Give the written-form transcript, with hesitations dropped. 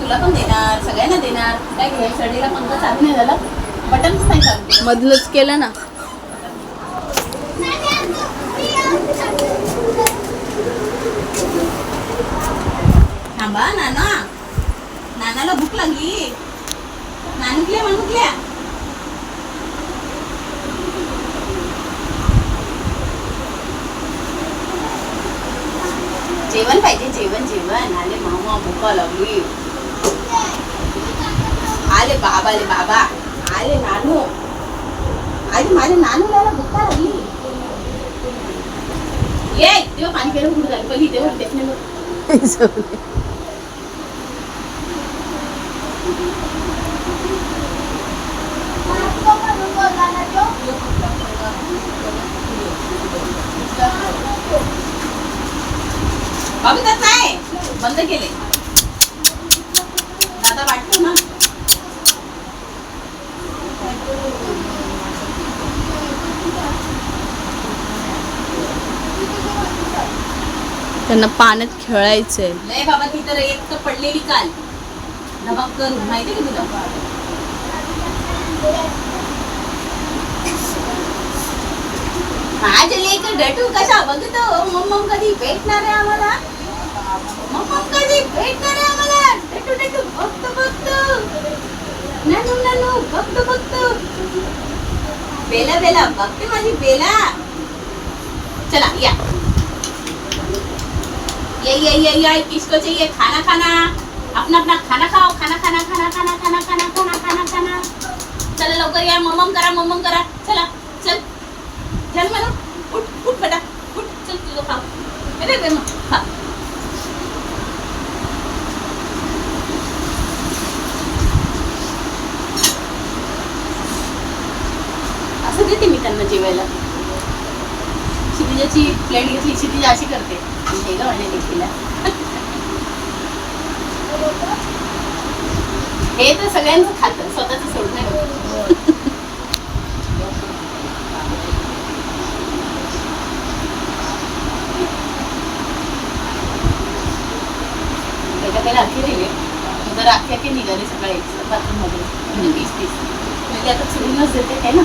तुला पण देणार, सगळ्यांना देणार. काय घे सडीला पंखा चालू नाही झाला, बटन नाही चालू, मधलंच केलं ना. थांबा नाना, नानाला भूक लागली. नानुकल्या म्हणुकल्या जेवण पाहिजे, जेवण जेवण. आले मामा, भूका लागली. आले बाबा, आले बाबा, आले नानू. आले माझ्या नानूला भूका लागली. ये तेव्हा पाणी केलं कुठं झालं पहिली तेव्हा देखणे बाबी त्यात नाही बंद केले. दादा वाटतो ना त्यांना पाण्यात खेळायचंय. नाही बाबा ती तर एक तर पडलेली काल धबाक करून, माहिती का तुला. माझे लेक डटू कशा बघतो. मम्मम कधी भेटणार आहे आम्हाला, मम्मम कधी भेटणार आहे आम्हाला. डटू डटू बघतो बघतो, नानू नानू बघतो बघतो. बेला बेला बघते माझी बेला. चला या ये ये ये ये किसको चाहिए खाना खाना. अपना अपना खाना खाओ. खाना खाना खाना खाना खाना खाना खाना खाना खाना. चला लवकर या. मम्मम करा, मम्मम करा. चला चल चल म्हणा. उठ उठ बेटा उठ. चल तुझं खा. अरे बे मग खा. असं देते मी त्यांना जेवायला. क्षितिजाची प्लेट घेतली, क्षितिजा अशी करते. हेला वाढले लेकीला. हे तर सगळ्यांचं खातं, स्वतःच सोड नाही. त्याला राखी राहिले तर राख्या की निघाले सकाळी बाथरूम मध्ये म्हणजे 20-30 म्हणजे आता चुरूनच देते काय ना.